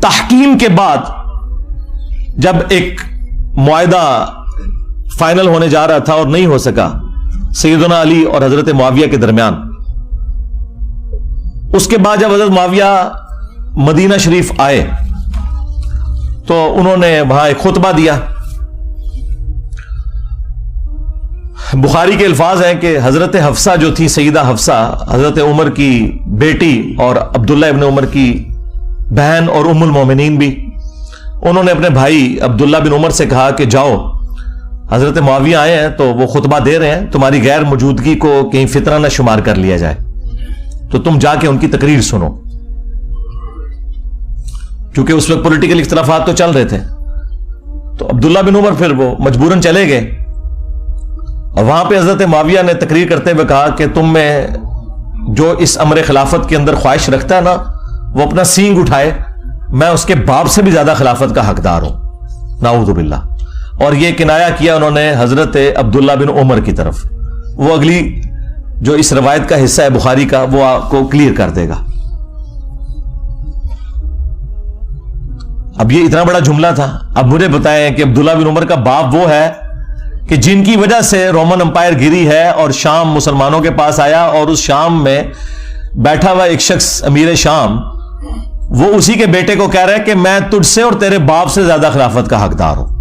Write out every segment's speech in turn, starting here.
تحکیم کے بعد جب ایک معاہدہ فائنل ہونے جا رہا تھا اور نہیں ہو سکا سیدنا علی اور حضرت معاویہ کے درمیان، اس کے بعد جب حضرت معاویہ مدینہ شریف آئے تو انہوں نے وہاں ایک خطبہ دیا. بخاری کے الفاظ ہیں کہ حضرت حفصہ جو تھی، سیدہ حفصہ حضرت عمر کی بیٹی اور عبداللہ ابن عمر کی بہن اور ام المومنین بھی، انہوں نے اپنے بھائی عبداللہ بن عمر سے کہا کہ جاؤ، حضرت معاویہ آئے ہیں تو وہ خطبہ دے رہے ہیں، تمہاری غیر موجودگی کو کہیں فتنہ نہ شمار کر لیا جائے، تو تم جا کے ان کی تقریر سنو. کیونکہ اس وقت پولیٹیکل اختلافات تو چل رہے تھے، تو عبداللہ بن عمر پھر وہ مجبوراً چلے گئے، اور وہاں پہ حضرت معاویہ نے تقریر کرتے ہوئے کہا کہ تم میں جو اس امر خلافت کے اندر خواہش رکھتا ہے نا، وہ اپنا سینگ اٹھائے، میں اس کے باپ سے بھی زیادہ خلافت کا حقدار ہوں، نعوذ باللہ. اور یہ کنایا کیا انہوں نے حضرت عبداللہ بن عمر کی طرف. وہ اگلی جو اس روایت کا حصہ ہے بخاری کا، وہ آپ کو کلیئر کر دے گا. اب یہ اتنا بڑا جملہ تھا. اب مجھے بتائیں کہ عبداللہ بن عمر کا باپ وہ ہے کہ جن کی وجہ سے رومن امپائر گری ہے اور شام مسلمانوں کے پاس آیا، اور اس شام میں بیٹھا ہوا ایک شخص امیر شام، وہ اسی کے بیٹے کو کہہ رہا ہے کہ میں تجھ سے اور تیرے باپ سے زیادہ خلافت کا حقدار ہوں.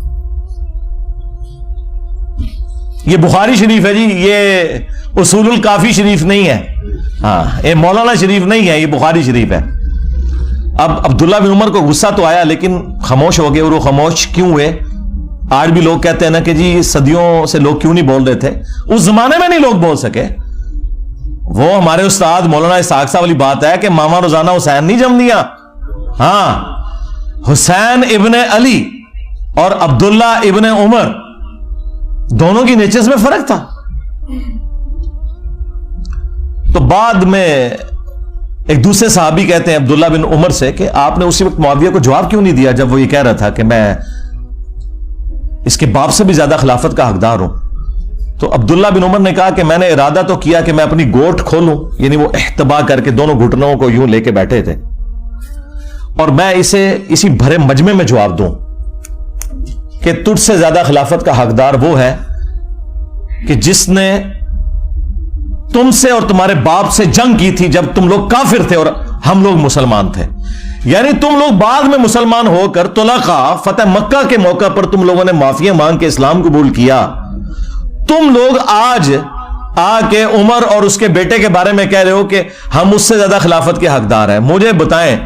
یہ بخاری شریف ہے جی، یہ اصول الکافی شریف نہیں ہے، ہاں یہ مولانا شریف نہیں ہے، یہ بخاری شریف ہے. اب عبداللہ بن عمر کو غصہ تو آیا لیکن خاموش ہو گئے. اور وہ خاموش کیوں ہوئے؟ آج بھی لوگ کہتے ہیں نا کہ جی صدیوں سے لوگ کیوں نہیں بول رہے تھے. اس زمانے میں نہیں لوگ بول سکے. وہ ہمارے استاد مولانا اسحاق صاحب والی بات ہے کہ ماما روزانہ حسین نہیں جم دیا. ہاں، حسین ابن علی اور عبداللہ ابن عمر دونوں کی نیچرز میں فرق تھا. تو بعد میں ایک دوسرے صحابی کہتے ہیں عبداللہ بن عمر سے کہ آپ نے اسی وقت معاویہ کو جواب کیوں نہیں دیا جب وہ یہ کہہ رہا تھا کہ میں اس کے باپ سے بھی زیادہ خلافت کا حقدار ہوں. تو عبداللہ بن عمر نے کہا کہ میں نے ارادہ تو کیا کہ میں اپنی گوٹ کھولوں، یعنی وہ احتبا کر کے دونوں گھٹنوں کو یوں لے کے بیٹھے تھے، اور میں اسے اسی بھرے مجمع میں جواب دوں کہ تجھ سے زیادہ خلافت کا حقدار وہ ہے کہ جس نے تم سے اور تمہارے باپ سے جنگ کی تھی جب تم لوگ کافر تھے اور ہم لوگ مسلمان تھے. یعنی تم لوگ بعد میں مسلمان ہو کر طلقہ فتح مکہ کے موقع پر تم لوگوں نے معافی مانگ کے اسلام قبول کیا. تم لوگ آج آ کے عمر اور اس کے بیٹے کے بارے میں کہہ رہے ہو کہ ہم اس سے زیادہ خلافت کے حقدار ہیں. مجھے بتائیں،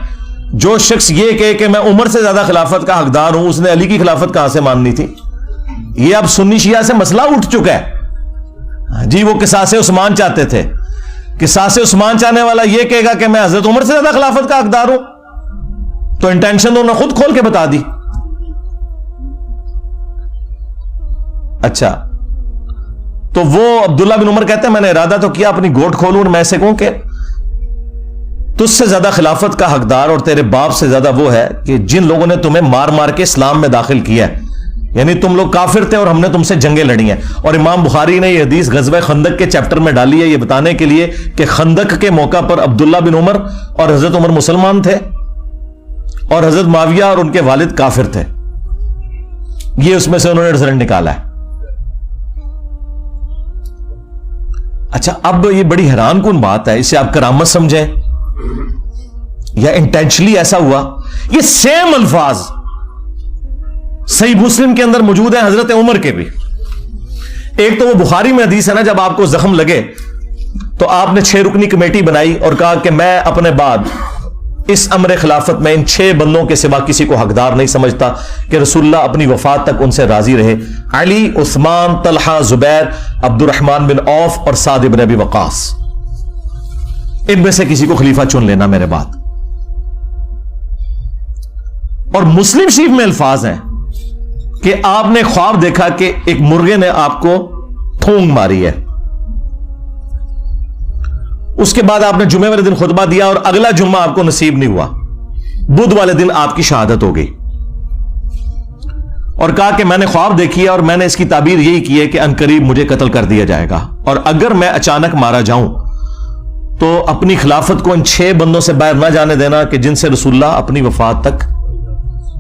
جو شخص یہ کہے کہ میں عمر سے زیادہ خلافت کا حقدار ہوں، اس نے علی کی خلافت کہاں سے ماننی تھی؟ یہ اب سنی شیعہ سے مسئلہ اٹھ چکا ہے جی. وہ قصاص عثمان چاہتے تھے، قصاص عثمان چاہنے والا یہ کہے گا کہ میں حضرت عمر سے زیادہ خلافت کا حقدار ہوں، تو انٹینشن انہوں نے خود کھول کے بتا دی. اچھا، تو وہ عبداللہ بن عمر کہتے ہیں میں نے ارادہ تو کیا اپنی گوٹ کھولوں اور میں ایسے کہوں کہ تجھ سے زیادہ خلافت کا حقدار اور تیرے باپ سے زیادہ وہ ہے کہ جن لوگوں نے تمہیں مار مار کے اسلام میں داخل کیا ہے. یعنی تم لوگ کافر تھے اور ہم نے تم سے جنگیں لڑی ہیں. اور امام بخاری نے یہ حدیث غزوہ خندق کے چیپٹر میں ڈالی ہے یہ بتانے کے لیے کہ خندق کے موقع پر عبداللہ بن عمر اور حضرت عمر مسلمان تھے اور حضرت معاویہ اور ان کے والد کافر تھے. یہ اس میں سے انہوں نے رزلٹ نکالا ہے. اچھا، اب یہ بڑی حیران کن بات ہے، اسے آپ کرامت سمجھیں یا انٹینشنلی ایسا ہوا. یہ سیم الفاظ صحیح مسلم کے اندر موجود ہے حضرت عمر کے بھی. ایک تو وہ بخاری میں حدیث ہے نا، جب آپ کو زخم لگے تو آپ نے 6 رکنی کمیٹی بنائی اور کہا کہ میں اپنے بعد اس امر خلافت میں ان 6 بندوں کے سوا کسی کو حقدار نہیں سمجھتا کہ رسول اللہ اپنی وفات تک ان سے راضی رہے. علی، عثمان، طلحہ، زبیر، عبد الرحمن بن عوف اور سعد بن ابی وقاص، ان میں سے کسی کو خلیفہ چن لینا میرے بعد. اور مسلم شریف میں الفاظ ہیں کہ آپ نے خواب دیکھا کہ ایک مرغے نے آپ کو پھونک ماری ہے. اس کے بعد آپ نے جمعے والے دن خطبہ دیا اور اگلا جمعہ آپ کو نصیب نہیں ہوا. بدھ والے دن آپ کی شہادت ہو گئی اور کہا کہ میں نے خواب دیکھی ہے اور میں نے اس کی تعبیر یہی کی ہے کہ عنقریب مجھے قتل کر دیا جائے گا، اور اگر میں اچانک مارا جاؤں تو اپنی خلافت کو ان 6 بندوں سے باہر نہ جانے دینا کہ جن سے رسول اللہ اپنی وفات تک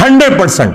100%,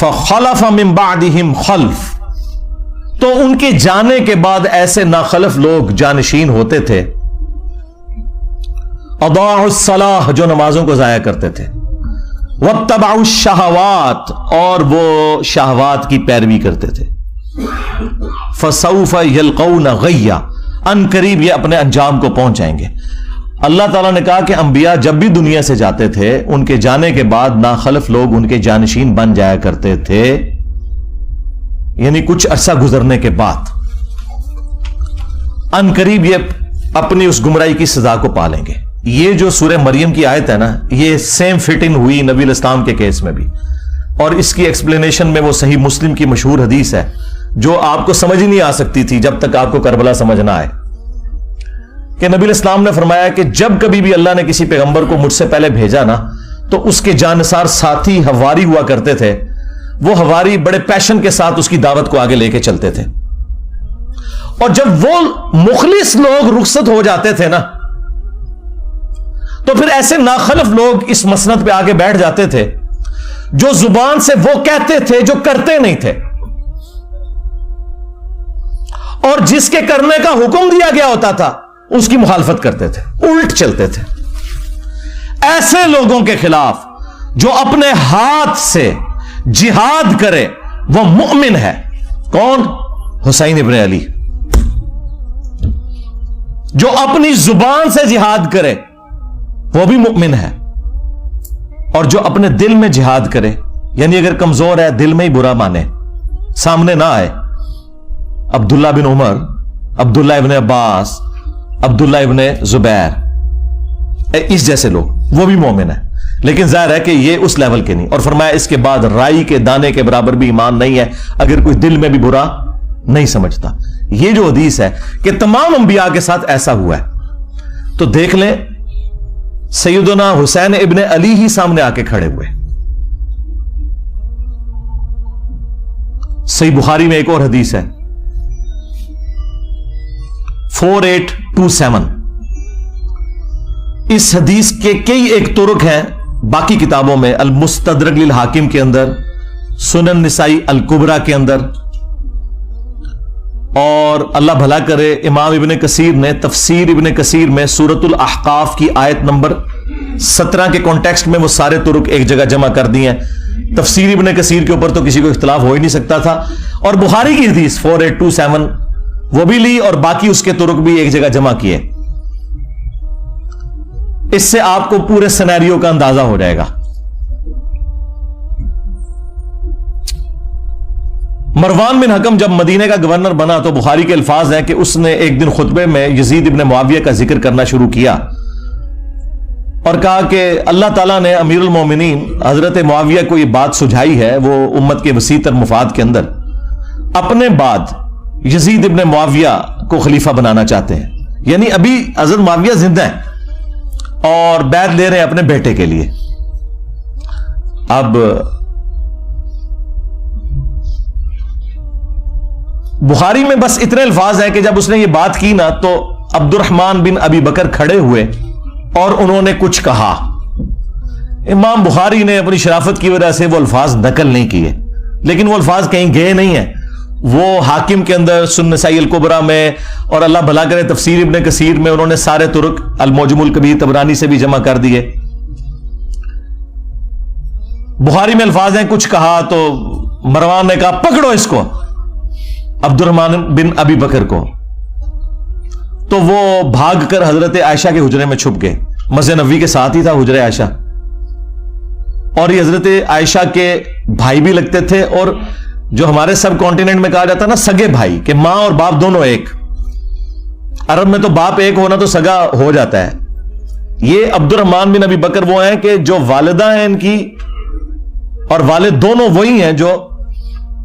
فخلف من بعدہم خلف، تو ان کے جانے کے بعد ایسے ناخلف لوگ جانشین ہوتے تھے، اضاعوا الصلاۃ، جو نمازوں کو ضائع کرتے تھے، واتبعوا الشہوات، اور وہ شہوات کی پیروی کرتے تھے، فسوف یلقون غیا، ان قریب یہ اپنے انجام کو پہنچ جائیں گے۔ اللہ تعالیٰ نے کہا کہ انبیاء جب بھی دنیا سے جاتے تھے ان کے جانے کے بعد ناخلف لوگ ان کے جانشین بن جایا کرتے تھے، یعنی کچھ عرصہ گزرنے کے بعد ان قریب یہ اپنی اس گمراہی کی سزا کو پالیں گے۔ یہ جو سورہ مریم کی آیت ہے نا، یہ سیم فٹ ان ہوئی نبی الاسلام کے کیس میں بھی، اور اس کی ایکسپلینیشن میں وہ صحیح مسلم کی مشہور حدیث ہے جو آپ کو سمجھ ہی نہیں آ سکتی تھی جب تک آپ کو کربلا سمجھ نہ آئے، کہ نبی الاسلام نے فرمایا کہ جب کبھی بھی اللہ نے کسی پیغمبر کو مجھ سے پہلے بھیجا نا، تو اس کے جانثار ساتھی حواری ہوا کرتے تھے، وہ حواری بڑے پیشن کے ساتھ اس کی دعوت کو آگے لے کے چلتے تھے، اور جب وہ مخلص لوگ رخصت ہو جاتے تھے نا، تو پھر ایسے ناخلف لوگ اس مسند پہ آگے بیٹھ جاتے تھے جو زبان سے وہ کہتے تھے جو کرتے نہیں تھے، اور جس کے کرنے کا حکم دیا گیا ہوتا تھا اس کی مخالفت کرتے تھے، الٹ چلتے تھے۔ ایسے لوگوں کے خلاف جو اپنے ہاتھ سے جہاد کرے وہ مؤمن ہے۔ کون؟ حسین ابن علی۔ جو اپنی زبان سے جہاد کرے وہ بھی مؤمن ہے، اور جو اپنے دل میں جہاد کرے، یعنی اگر کمزور ہے دل میں ہی برا مانے، سامنے نہ آئے، عبداللہ بن عمر، عبداللہ ابن عباس، عبداللہ ابن زبیر، اس جیسے لوگ، وہ بھی مومن ہے، لیکن ظاہر ہے کہ یہ اس لیول کے نہیں۔ اور فرمایا اس کے بعد رائی کے دانے کے برابر بھی ایمان نہیں ہے اگر کوئی دل میں بھی برا نہیں سمجھتا۔ یہ جو حدیث ہے کہ تمام انبیاء کے ساتھ ایسا ہوا ہے، تو دیکھ لیں سیدنا حسین ابن علی ہی سامنے آ کے کھڑے ہوئے۔ صحیح بخاری میں ایک اور حدیث ہے 4827، اس حدیث کے کئی ایک طرق ہیں باقی کتابوں میں، المستدرک للحاکم کے اندر، سنن نسائی الکبریٰ کے اندر، اور اللہ بھلا کرے امام ابن کثیر نے تفسیر ابن کثیر میں سورۃ الاحقاف کی آیت نمبر 17 کے کانٹیکسٹ میں وہ سارے طرق ایک جگہ جمع کر دی ہیں۔ تفسیر ابن کثیر کے اوپر تو کسی کو اختلاف ہو ہی نہیں سکتا تھا، اور بخاری کی حدیث 4827 وہ بھی لی اور باقی اس کے طرق بھی ایک جگہ جمع کیے۔ اس سے آپ کو پورے سینیریو کا اندازہ ہو جائے گا۔ مروان بن حکم جب مدینے کا گورنر بنا تو بخاری کے الفاظ ہیں کہ اس نے ایک دن خطبے میں یزید ابن معاویہ کا ذکر کرنا شروع کیا اور کہا کہ اللہ تعالیٰ نے امیر المومنین حضرت معاویہ کو یہ بات سجھائی ہے، وہ امت کے وسیع تر مفاد کے اندر اپنے بعد یزید ابن معاویہ کو خلیفہ بنانا چاہتے ہیں، یعنی ابھی حضرت معاویہ زندہ ہیں اور بیعت لے رہے ہیں اپنے بیٹے کے لیے۔ اب بخاری میں بس اتنے الفاظ ہیں کہ جب اس نے یہ بات کی نا تو عبد الرحمن بن ابی بکر کھڑے ہوئے اور انہوں نے کچھ کہا۔ امام بخاری نے اپنی شرافت کی وجہ سے وہ الفاظ نقل نہیں کیے، لیکن وہ الفاظ کہیں گئے نہیں ہیں، وہ حاکم کے اندر سنن نسائی الکبریٰ میں اور اللہ بھلا کرے تفسیر ابن کثیر میں انہوں نے سارے طرق المعجم الکبیر طبرانی سے بھی جمع کر دیے۔ بخاری میں الفاظ ہیں کچھ کہا تو مروان نے کہا پکڑو اس کو، عبد الرحمن بن ابی بکر کو، تو وہ بھاگ کر حضرت عائشہ کے حجرے میں چھپ گئے۔ مسجد نبوی کے ساتھ ہی تھا حجرہ عائشہ، اور یہ حضرت عائشہ کے بھائی بھی لگتے تھے، اور جو ہمارے سب کانٹیننٹ میں کہا جاتا ہے نا سگے بھائی، کہ ماں اور باپ دونوں ایک، عرب میں تو باپ ایک ہونا تو سگا ہو جاتا ہے۔ یہ عبد الرحمن بن ابی بکر وہ ہیں کہ جو والدہ ہیں ان کی اور والد دونوں وہی ہیں جو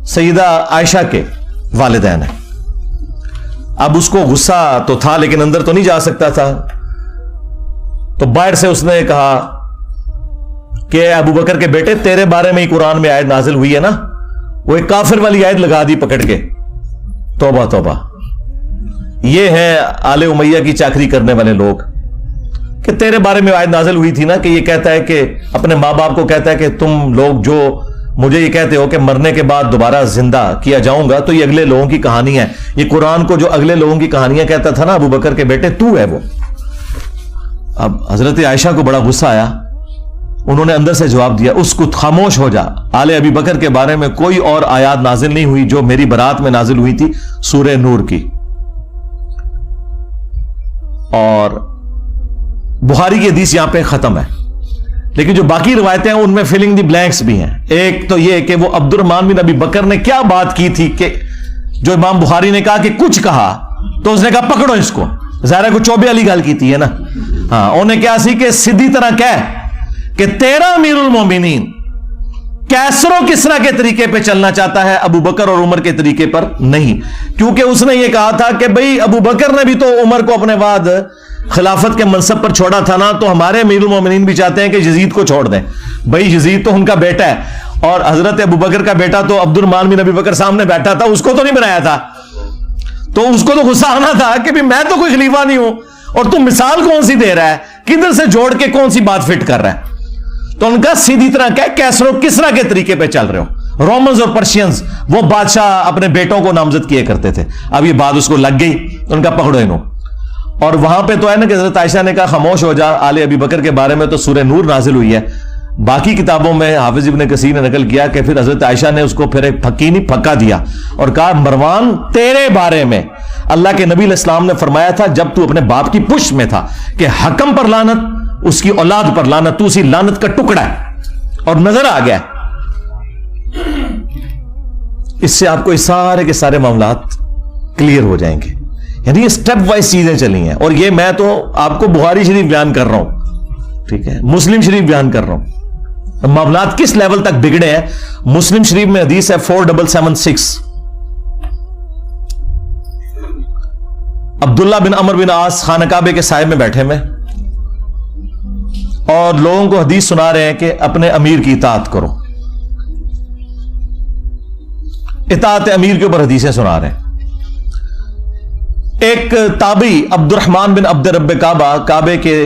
سیدہ عائشہ کے والدین ہیں۔ اب اس کو غصہ تو تھا لیکن اندر تو نہیں جا سکتا تھا، تو باہر سے اس نے کہا کہ ابو بکر کے بیٹے تیرے بارے میں ہی قرآن میں آیت نازل ہوئی ہے نا، وہ ایک کافر والی آیت لگا دی پکڑ کے، توبہ توبہ۔ یہ ہیں آل امیہ کی چاکری کرنے والے لوگ، کہ تیرے بارے میں آیت نازل ہوئی تھی نا کہ یہ کہتا ہے کہ اپنے ماں باپ کو کہتا ہے کہ تم لوگ جو مجھے یہ کہتے ہو کہ مرنے کے بعد دوبارہ زندہ کیا جاؤں گا، تو یہ اگلے لوگوں کی کہانی ہے. یہ قرآن کو جو اگلے لوگوں کی کہانیاں کہتا تھا نا ابو بکر کے بیٹے، تو ہے وہ. اب حضرت عائشہ کو بڑا غصہ آیا، انہوں نے اندر سے جواب دیا، اس کو خاموش ہو جا، آل ابی بکر کے بارے میں کوئی اور آیات نازل نہیں ہوئی جو میری برات میں نازل ہوئی تھی سورہ نور کی. اور بخاری کی حدیث یہاں پہ ختم ہے، لیکن جو باقی روایتیں ہیں ان میں فلنگ دی بلینکس بھی ہیں. ایک تو یہ کہ وہ عبد الرحمن بن ابی بکر نے کیا بات کی تھی کہ جو امام بخاری نے کہا کہ کچھ کہا تو اس نے کہا پکڑو اس کو. ظاہر کو چوبے والی گل کی ہے نا. ہاں انہیں کیا سی کہ سیدھی طرح کہہ کہ تیرا امیر المومنین کیسر و کسرا کے طریقے پہ چلنا چاہتا ہے، ابو بکر اور عمر کے طریقے پر نہیں. کیونکہ اس نے یہ کہا تھا کہ بھئی ابو بکر نے بھی تو عمر کو اپنے بعد خلافت کے منصب پر چھوڑا تھا نا، تو ہمارے امیر المومنین بھی چاہتے ہیں کہ یزید کو چھوڑ دیں. بھئی یزید تو ان کا بیٹا ہے، اور حضرت ابو بکر کا بیٹا تو عبد الرحمن بن ابی بکر سامنے بیٹھا تھا، اس کو تو نہیں بنایا تھا. تو اس کو تو غصہ آنا تھا کہ بھی میں تو کوئی خلیفہ نہیں ہوں اور تم مثال کون سی دے رہا ہے، کدھر سے جوڑ کے کون سی بات فٹ کر رہا ہے. تو ان کا سیدھی طرح کہ کیسر و کسرا کے طریقے پہ چل رہے ہو. رومنز اور پرشینز وہ بادشاہ اپنے بیٹوں کو نامزد کیے کرتے تھے. اب یہ بات اس کو لگ گئی، ان کا پکڑو انہوں. اور وہاں پہ تو ہے نا کہ حضرت عائشہ نے کہا خاموش ہو جا، آل ابی بکر کے بارے میں تو سورہ نور نازل ہوئی ہے. باقی کتابوں میں حافظ ابن کثیر نے نقل کیا کہ پھر حضرت عائشہ نے اس کو پھر ایک پھکی نہیں پھکا دیا اور کہا مروان تیرے بارے میں اللہ کے نبی علیہ السلام نے فرمایا تھا جب تو اپنے باپ کی پشت میں تھا کہ حکم پر لعنت، اس کی اولاد پر لعنت، تو اسی لعنت کا ٹکڑا ہے. اور نظر آ گیا اس سے آپ کو یہ سارے کے سارے معاملات کلیئر ہو جائیں گے. یعنی یہ سٹیپ وائز چیزیں چلی ہیں. اور یہ میں تو آپ کو بخاری شریف بیان کر رہا ہوں، ٹھیک ہے، مسلم شریف بیان کر رہا ہوں. معاملات کس لیول تک بگڑے ہیں. مسلم شریف میں حدیث ہے 4776، عبداللہ بن عمر بن عاص خانہ کعبے کے سائے میں بیٹھے میں اور لوگوں کو حدیث سنا رہے ہیں کہ اپنے امیر کی اطاعت کرو. اطاعت امیر کے اوپر حدیثیں سنا رہے ہیں. ایک تابعی عبد الرحمن بن عبد رب کعبہ کعبے کے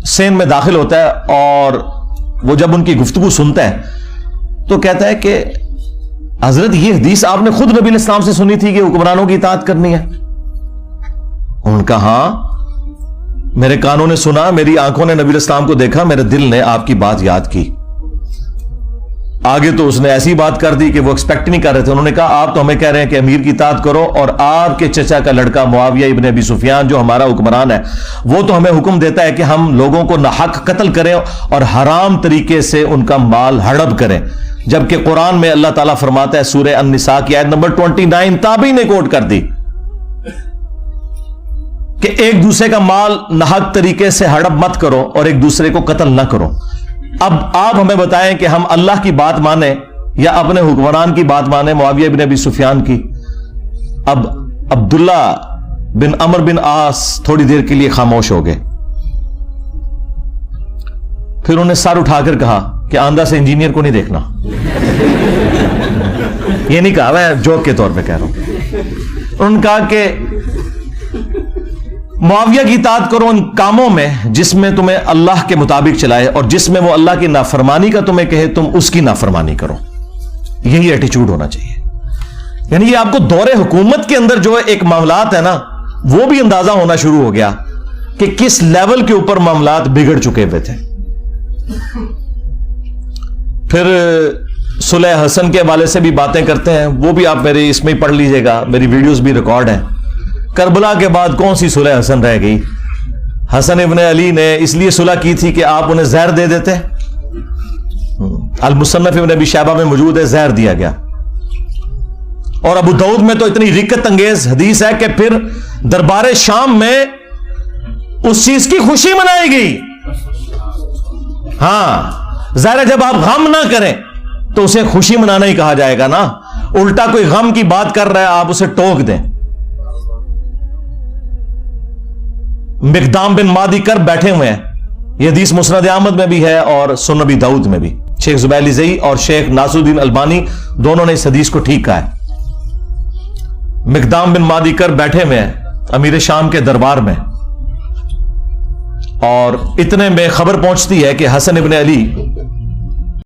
سین میں داخل ہوتا ہے اور وہ جب ان کی گفتگو سنتا ہے تو کہتا ہے کہ حضرت یہ حدیث آپ نے خود نبی علیہ السلام سے سنی تھی کہ حکمرانوں کی اطاعت کرنی ہے. ان کا ہاں میرے کانوں نے سنا، میری آنکھوں نے نبی علیہ السلام کو دیکھا، میرے دل نے آپ کی بات یاد کی. آگے تو اس نے ایسی بات کر دی کہ وہ ایکسپیکٹ نہیں کر رہے تھے. انہوں نے کہا آپ تو ہمیں کہہ رہے ہیں کہ امیر کی اطاعت کرو، اور آپ کے چچا کا لڑکا معاویہ ابن ابی سفیان جو ہمارا حکمران ہے وہ تو ہمیں حکم دیتا ہے کہ ہم لوگوں کو ناحق قتل کریں اور حرام طریقے سے ان کا مال ہڑپ کریں، جبکہ قرآن میں اللہ تعالیٰ فرماتا ہے سورہ النساء کی آیت نمبر 29 تابعی نے کوٹ کر دی کہ ایک دوسرے کا مال ناحق طریقے سے ہڑپ مت کرو اور ایک دوسرے کو قتل نہ کرو. اب آپ ہمیں بتائیں کہ ہم اللہ کی بات مانیں یا اپنے حکمران کی بات مانیں، معاویہ بن ابی سفیان کی. اب عبداللہ بن عمر بن عاص تھوڑی دیر کے لیے خاموش ہو گئے. پھر انہیں سر اٹھا کر کہا کہ آندھا سے انجینئر کو نہیں دیکھنا. یہ نہیں کہا، میں جوک کے طور پہ کہہ رہا ہوں. انہوں نے کہا کہ معاویہ کی اطاعت کرو ان کاموں میں جس میں تمہیں اللہ کے مطابق چلائے، اور جس میں وہ اللہ کی نافرمانی کا تمہیں کہے تم اس کی نافرمانی کرو. یہی ایٹیچیوڈ ہونا چاہیے. یعنی یہ آپ کو دور حکومت کے اندر جو ایک معاملات ہے نا وہ بھی اندازہ ہونا شروع ہو گیا کہ کس لیول کے اوپر معاملات بگڑ چکے ہوئے تھے. پھر صلح حسن کے حوالے سے بھی باتیں کرتے ہیں، وہ بھی آپ میرے اس میں ہی پڑھ لیجئے گا، میری ویڈیوز بھی ریکارڈ ہیں. کربلا کے بعد کون سی صلح حسن رہ گئی؟ حسن ابن علی نے اس لیے صلح کی تھی کہ آپ انہیں زہر دے دیتے. المصنف ابن ابی شیبہ میں موجود ہے، زہر دیا گیا. اور ابو داؤد میں تو اتنی رکت انگیز حدیث ہے کہ پھر دربار شام میں اس چیز کی خوشی منائی گئی. ہاں ظاہر ہے جب آپ غم نہ کریں تو اسے خوشی منانا ہی کہا جائے گا نا. الٹا کوئی غم کی بات کر رہا ہے آپ اسے ٹوک دیں. مقدام بن مادی کر بیٹھے ہوئے ہیں، یہ حدیث مسند احمد میں بھی ہے اور سنن ابی داؤد میں بھی. شیخ زبیر زئی اور شیخ ناصر الدین البانی دونوں نے اس حدیث کو ٹھیک کہا ہے. مقدام بن مادی کر بیٹھے ہوئے ہیں امیر شام کے دربار میں، اور اتنے میں خبر پہنچتی ہے کہ حسن ابن علی